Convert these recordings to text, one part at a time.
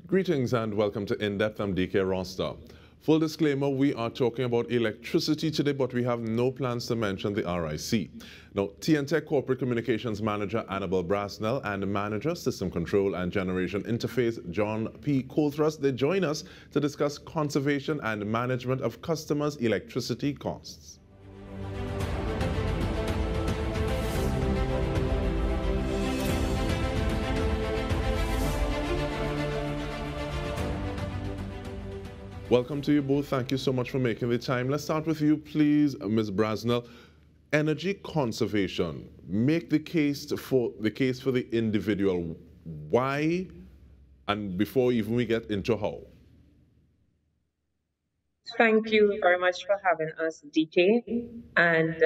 Greetings and welcome to In-Depth. I'm Dike Rostant. Full disclaimer, we are talking about electricity today, but we have no plans to mention the RIC. Now, T&TEC Corporate Communications Manager Annabelle Brasnell and Manager System Control and Generation Interface John P. Colthrust, they join us to discuss conservation and management of customers' electricity costs. Welcome to you both. Thank you so much for making the time. Let's start with you, please, Ms. Brasnell. Energy conservation. Make the case for the individual. Why? And before even we get into how. Thank you very much for having us, DK. And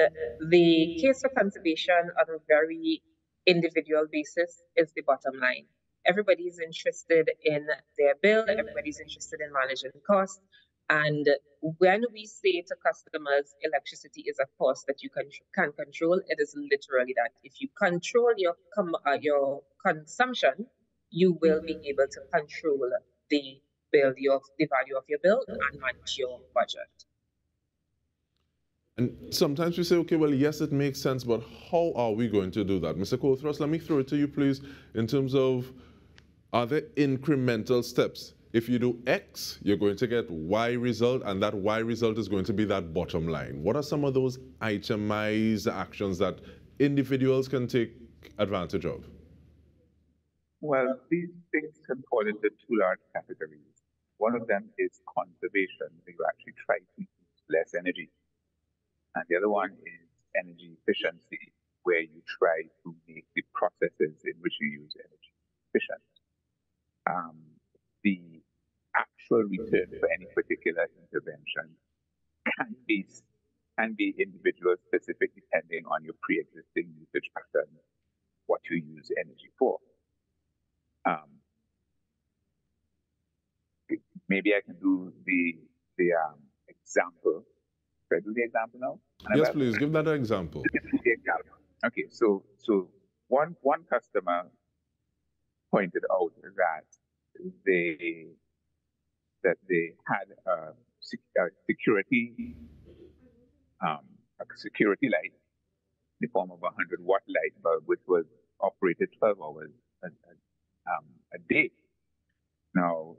the case for conservation on a very individual basis is the bottom line. Everybody's interested in their bill, everybody's interested in managing costs. And when we say to customers, electricity is a cost that you can control, it is literally that. If you control your consumption, you will be able to control the value of your bill and manage your budget. And sometimes we say, okay, well, yes, it makes sense, but how are we going to do that? Mr. Colthrust, let me throw it to you, please, in terms of, are there incremental steps? If you do X, you're going to get Y result, and that Y result is going to be that bottom line. What are some of those itemized actions that individuals can take advantage of? Well, these things can fall into two large categories. One of them is conservation, where you actually try to use less energy. And the other one is energy efficiency, where you try to make the processes in which you use energy efficient. The actual return for any particular intervention can be individual specific depending on your pre-existing usage pattern, what you use energy for. Maybe I can do the example. Should I do the example now? Yes, please, give that an example. Okay, so one customer pointed out that they had a security light in the form of a 100-watt light bulb, which was operated 12 hours a day. Now,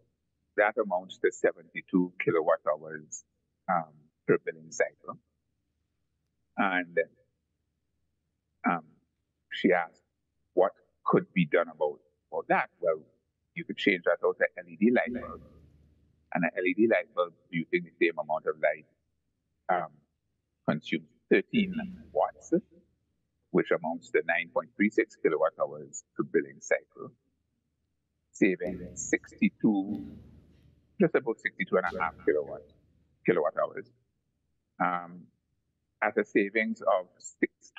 that amounts to 72 kilowatt hours per billing cycle. And she asked what could be done about that. Well, you could change that out to LED light bulb. And an LED light bulb using the same amount of light consumes 13 watts, which amounts to 9.36 kilowatt hours per billing cycle, saving just about 62 and a half kilowatt hours, at a savings of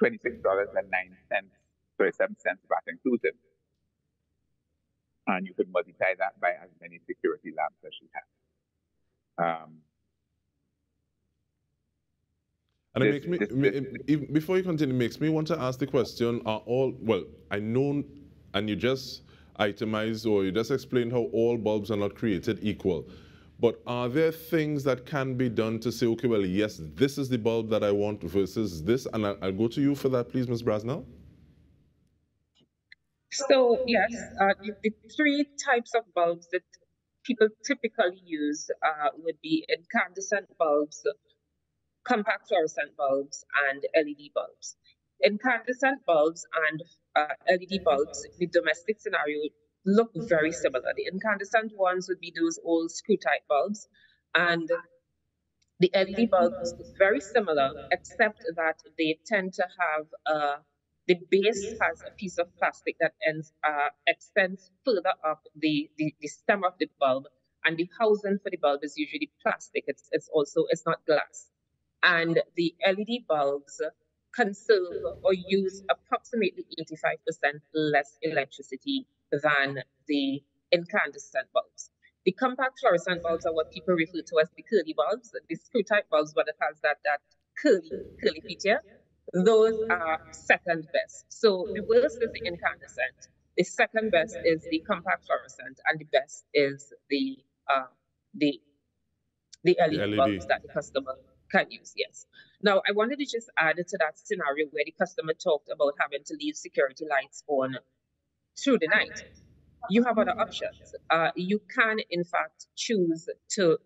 $26.07 VAT inclusive. And you could multiply that by as many security lamps as you have. And it makes me, before you continue, it makes me want to ask the question, I know, and you just itemized or you just explained how all bulbs are not created equal. But are there things that can be done to say, okay, well, yes, this is the bulb that I want versus this? And I'll go to you for that, please, Ms. Brasnell. So, yes, the three types of bulbs that people typically use would be incandescent bulbs, compact fluorescent bulbs, and LED bulbs. Incandescent bulbs and LED bulbs, the domestic scenario, look very similar. The incandescent ones would be those old screw-type bulbs, and the LED bulbs very similar, except that they tend to have the base has a piece of plastic that extends further up the stem of the bulb, and the housing for the bulb is usually plastic. It's not glass. And the LED bulbs conserve or use approximately 85% less electricity than the incandescent bulbs. The compact fluorescent bulbs are what people refer to as the curly bulbs. The screw-type bulbs, but it has that curly feature. Those are second best. So the worst is the incandescent. The second best is the compact fluorescent, and the best is the LED bulbs that the customer can use. Yes. Now, I wanted to just add to that scenario where the customer talked about having to leave security lights on through the night. You have other options. You can, in fact, choose to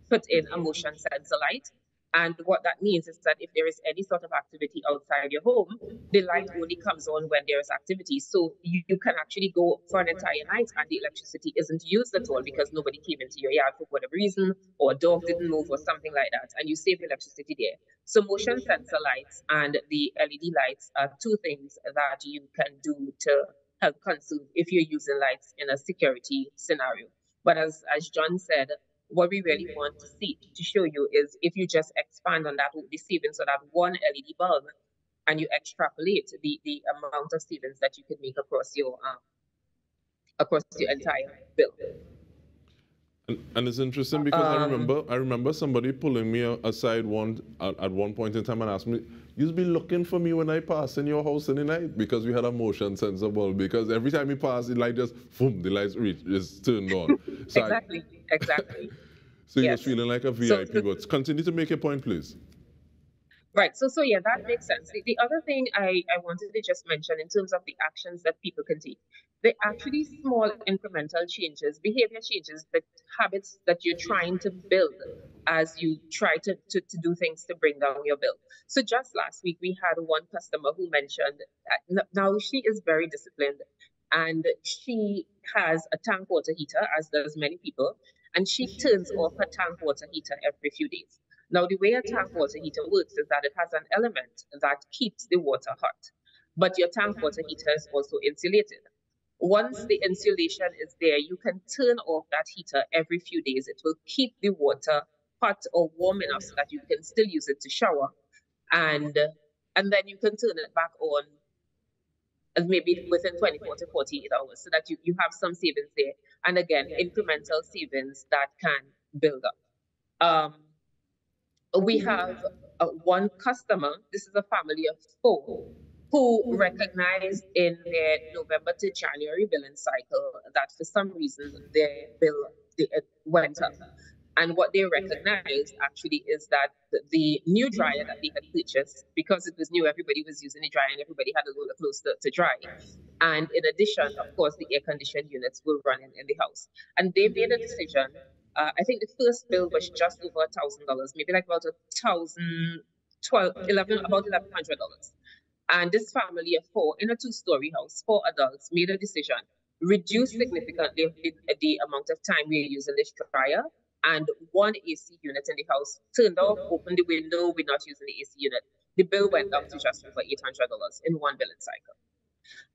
put in a motion sensor light. And what that means is that if there is any sort of activity outside your home, the light only comes on when there is activity. So you can actually go for an entire night and the electricity isn't used at all because nobody came into your yard for whatever reason, or a dog didn't move or something like that, and you save electricity there. So motion sensor lights and the LED lights are two things that you can do to help conserve if you're using lights in a security scenario. But as John said, what we really want to see, to show you, is if you just expand on that, the savings of that one LED bulb, and you extrapolate the amount of savings that you could make across your entire bill. And it's interesting because I remember somebody pulling me aside at one point in time and asked me, "You'll be looking for me when I pass in your house in the night?" Because we had a motion sensor bulb. Because every time we pass, the light just boom, the light is turned on. So exactly. So you're feeling like a VIP. But continue to make your point, please. Right. So yeah, that makes sense. The other thing I wanted to just mention in terms of the actions that people can take, they're actually small incremental changes, behavior changes, the habits that you're trying to build as you try to do things to bring down your bill. So just last week, we had one customer who mentioned that now she is very disciplined and she has a tank water heater, as does many people, and she turns off her tank water heater every few days. Now, the way a tank water heater works is that it has an element that keeps the water hot, but your tank water heater is also insulated. Once the insulation is there, you can turn off that heater every few days. It will keep the water hot or warm enough so that you can still use it to shower, and then you can turn it back on maybe within 24 to 48 hours, so that you have some savings there. And again, incremental savings that can build up. We have one customer, this is a family of 4, who recognized in their November to January billing cycle that for some reason their bill went up. And what they recognized actually is that the new dryer that they had purchased, because it was new, everybody was using the dryer and everybody had a load of clothes to dry. And in addition, of course, the air conditioned units were running in the house. And they made a decision. I think the first bill was just over $1,000, maybe like about about $1,100. And this family of 4 in a 2-story house, 4 adults, made a decision, reduce significantly the amount of time we're using this dryer, and one AC unit in the house turned off, opened the window, we're not using the AC unit. The bill went up to just over $800 in one billing cycle.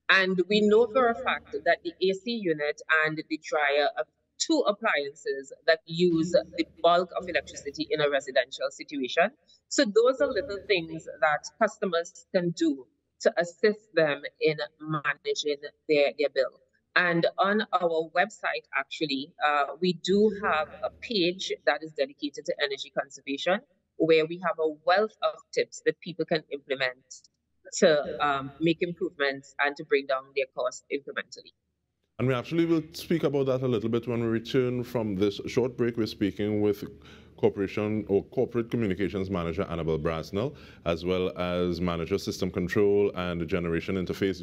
And we know for a fact that the AC unit and the dryer are 2 appliances that use the bulk of electricity in a residential situation. So those are little things that customers can do to assist them in managing their bill. And on our website, actually, we do have a page that is dedicated to energy conservation, where we have a wealth of tips that people can implement to make improvements and to bring down their costs incrementally. And we actually will speak about that a little bit when we return from this short break. We're speaking with Corporate Communications Manager Annabelle Brasnell, as well as Manager System Control and Generation Interface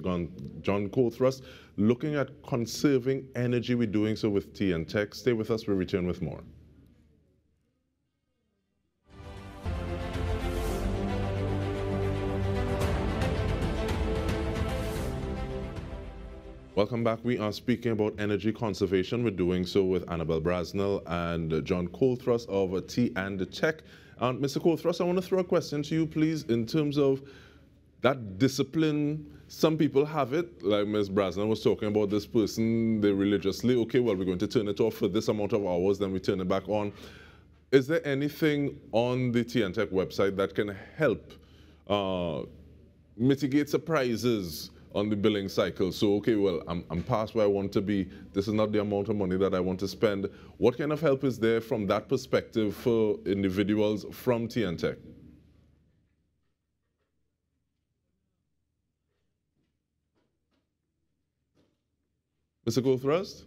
John Colthrust, looking at conserving energy. We're doing so with T&TEC. Stay with us. We'll return with more. Welcome back. We are speaking about energy conservation. We're doing so with Annabelle Brasnell and John Colthrust of T&TEC. Mr. Colthrust, I want to throw a question to you, please, in terms of that discipline. Some people have it, like Ms. Brasnell was talking about this person, they religiously, okay, well, we're going to turn it off for this amount of hours, then we turn it back on. Is there anything on the T&TEC website that can help mitigate surprises on the billing cycle? So, okay, well, I'm past where I want to be. This is not the amount of money that I want to spend. What kind of help is there from that perspective for individuals from T&TEC? Mr. Colthrust?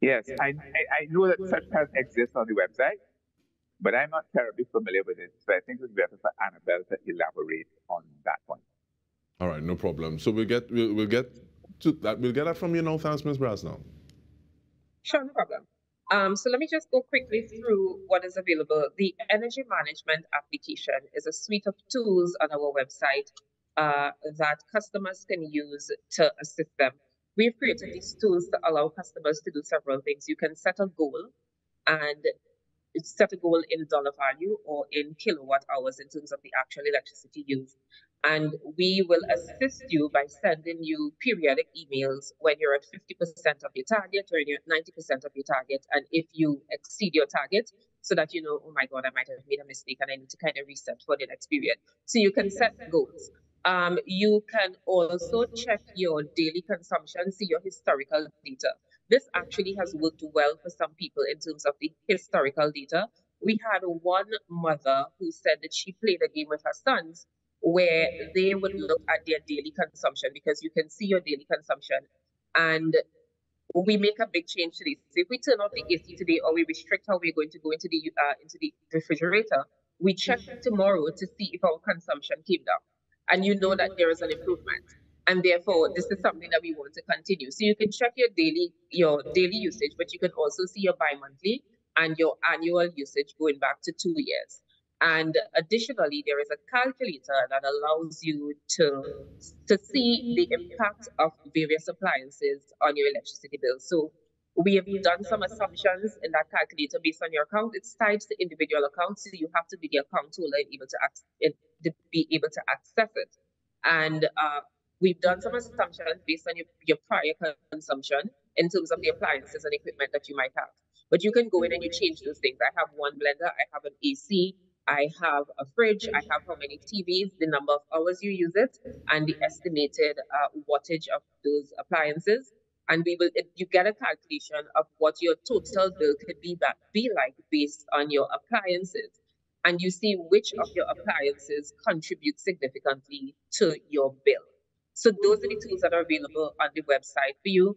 Yes, I know that such help exists on the website, but I'm not terribly familiar with it. So I think it's better for Annabelle to elaborate on that point. All right, no problem. So we'll get to that. We'll get that from you now. Thanks, Ms. Brasnell. Sure, no problem. So let me just go quickly through what is available. The energy management application is a suite of tools on our website that customers can use to assist them. We've created these tools to allow customers to do several things. You can set a goal and set a goal in dollar value or in kilowatt hours in terms of the actual electricity used. And we will assist you by sending you periodic emails when you're at 50% of your target or you're at 90% of your target. And if you exceed your target, so that you know, oh my God, I might have made a mistake and I need to kind of reset for the next period. So you can set goals. You can also check your daily consumption, see your historical data. This actually has worked well for some people in terms of the historical data. We had one mother who said that she played a game with her sons where they would look at their daily consumption, because you can see your daily consumption. And we make a big change to this. So if we turn off the AC today or we restrict how we're going to go into the refrigerator, we check tomorrow to see if our consumption came down. And you know that there is an improvement. And therefore, this is something that we want to continue. So you can check your daily usage, but you can also see your bi-monthly and your annual usage going back to 2 years. And additionally, there is a calculator that allows you to see the impact of various appliances on your electricity bill. So we have done some assumptions in that calculator based on your account. It's tied to individual accounts, so you have to be the account holder and be able to access it. And we've done some assumptions based on your prior consumption in terms of the appliances and equipment that you might have. But you can go in and you change those things. I have one blender, I have an AC, I have a fridge, I have how many TVs, the number of hours you use it, and the estimated wattage of those appliances. And you get a calculation of what your total bill could be like based on your appliances. And you see which of your appliances contribute significantly to your bill. So those are the tools that are available on the website for you.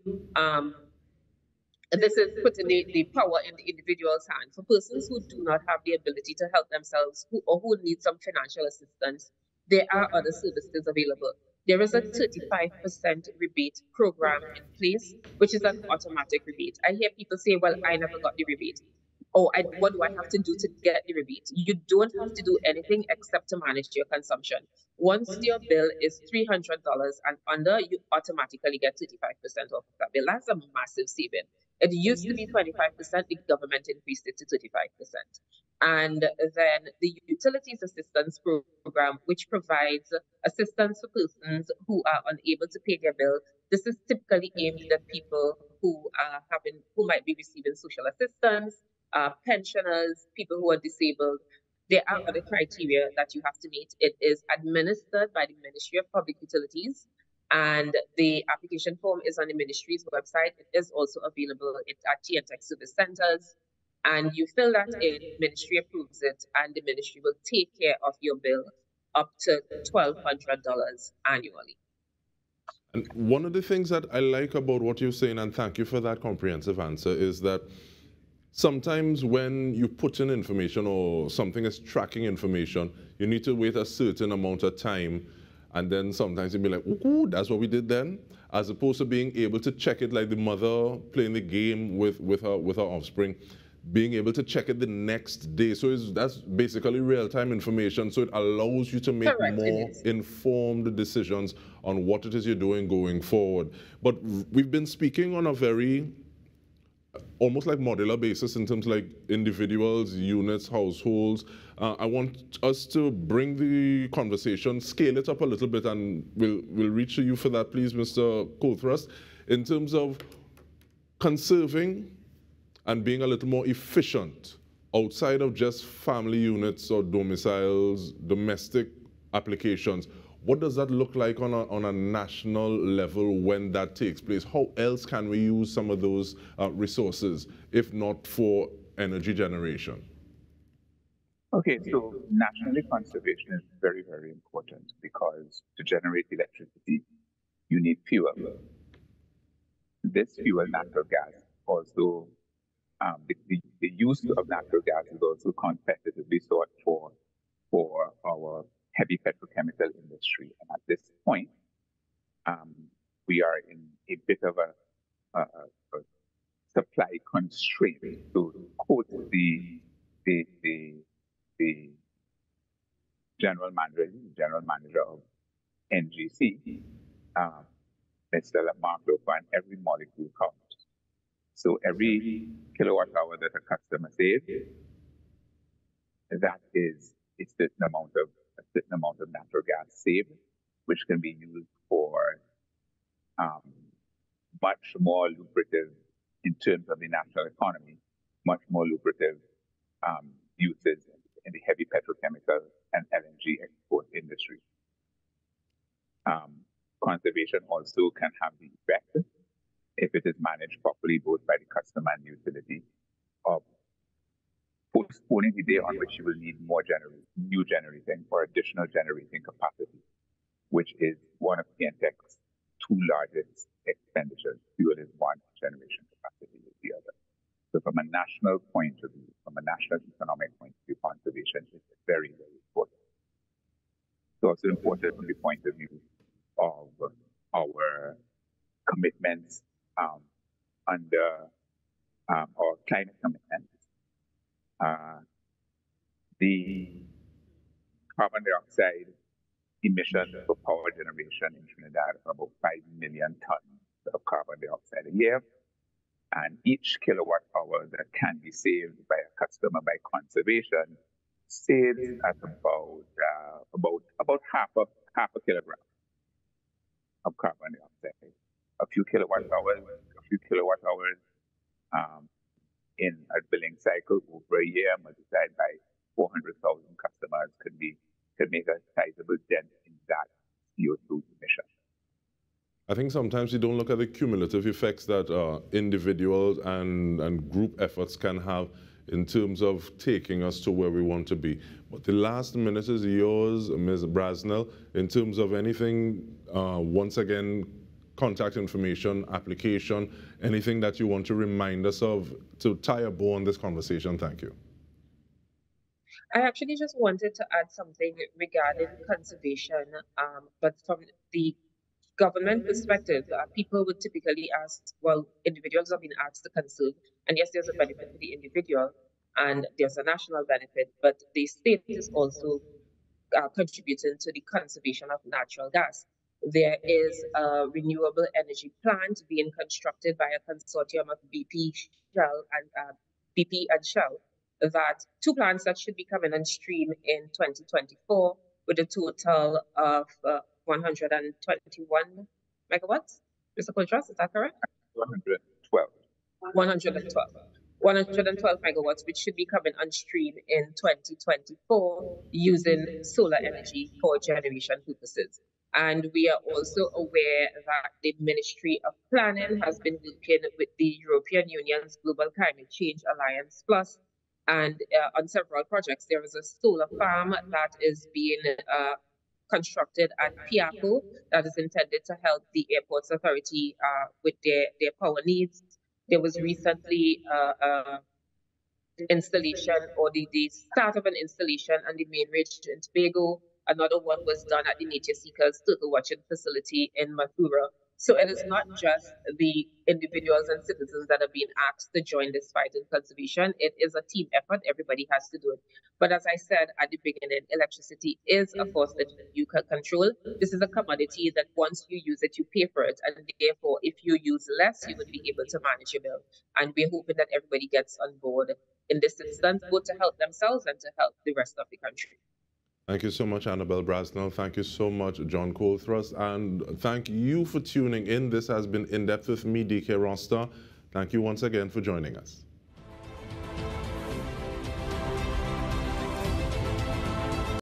This is putting the power in the individual's hand. For persons who do not have the ability to help themselves or who need some financial assistance, there are other services available. There is a 35% rebate program in place, which is an automatic rebate. I hear people say, well, I never got the rebate. What do I have to do to get the rebate? You don't have to do anything except to manage your consumption. Once your bill is $300 and under, you automatically get 35% off of that bill. That's a massive saving. It used to be 25%, the government increased it to 35%. And then the Utilities Assistance Program, which provides assistance for persons who are unable to pay their bill. This is typically aimed at people who might be receiving social assistance, pensioners, people who are disabled. There are other criteria that you have to meet. It is administered by the Ministry of Public Utilities, and the application form is on the ministry's website. It is also available at T&TEC service centers. And you fill that in, ministry approves it, and the ministry will take care of your bill up to $1,200 annually. And one of the things that I like about what you're saying, and thank you for that comprehensive answer, is that sometimes when you put in information or something is tracking information, you need to wait a certain amount of time, and then sometimes you'll be like, ooh, that's what we did then, as opposed to being able to check it like the mother playing the game with her offspring, being able to check it the next day. So that's basically real-time information, so it allows you to make more informed decisions on what it is you're doing going forward. But we've been speaking on a very almost like modular basis in terms of like individuals, units, households. I want us to bring the conversation, scale it up a little bit, and we'll reach to you for that, please, Mr. Colthrust, in terms of conserving and being a little more efficient outside of just family units or domiciles, domestic applications. What does that look like on a national level when that takes place? How else can we use some of those resources, if not for energy generation? Okay, so nationally, conservation is very, very important, because to generate electricity, you need fuel. This fuel, natural gas, also the use of natural gas is also competitively sought for our heavy petrochemical industry. And at this point, we are in a bit of a supply constraint. To quote the general manager of NGC, Mr. Mark Lopan, every molecule counts. So every kilowatt hour that a customer saves, that is a certain amount of natural gas saved, which can be used for much more lucrative, in terms of the national economy, much more lucrative uses in the heavy petrochemical and LNG export industry. Conservation also can have the effect, if it is managed properly, both by the customer and the utility, of postponing the day on which you will need more new generating or additional generating capacity, which is one of T&TEC's two largest expenditures. Fuel is one, generation capacity is the other. So from a national point of view, from a national economic point of view, conservation is very, very important. It's also important from the point of view of our commitments under our climate commitments. The carbon dioxide emissions for power generation in Trinidad are about 5 million tons of carbon dioxide a year. And each kilowatt hour that can be saved by a customer by conservation saves at about half a kilogram of carbon dioxide. A few kilowatt hours in a billing cycle over a year multiplied by 400,000 customers could make a sizable dent in that CO2 emission. I think sometimes you don't look at the cumulative effects that individuals and group efforts can have in terms of taking us to where we want to be. But the last minute is yours, Ms. Brasnell, in terms of anything, once again, contact information, application, anything that you want to remind us of to tie a bow on this conversation. Thank you. I actually just wanted to add something regarding conservation, but from the government perspective, people would typically ask, well, individuals have been asked to conserve, and yes, there's a benefit for the individual, and there's a national benefit, but the state is also contributing to the conservation of natural gas. There is a renewable energy plant being constructed by a consortium of BP, Shell, that two plants that should be coming on stream in 2024 with a total of 121 megawatts. Mr. Colthrust, is that correct? 112. 112 megawatts, which should be coming on stream in 2024 using solar energy for generation purposes. And we are also aware that the Ministry of Planning has been working with the European Union's Global Climate Change Alliance Plus, and on several projects. There is a solar farm that is being constructed at Piaco that is intended to help the Airports Authority with their power needs. There was recently installation, or the start of an installation on the main ridge in Tobago. Another one was done at the Nature Seekers Turtle Watching Facility in Mathura. So it is not just the individuals and citizens that are being asked to join this fight in conservation. It is a team effort. Everybody has to do it. But as I said at the beginning, electricity is a force that you can control. This is a commodity that once you use it, you pay for it. And therefore, if you use less, you would be able to manage your bill. And we're hoping that everybody gets on board in this instance, both to help themselves and to help the rest of the country. Thank you so much, Annabelle Brasnell. Thank you so much, John Colthrust. And thank you for tuning in. This has been In Depth with me, Dike Rostant. Thank you once again for joining us.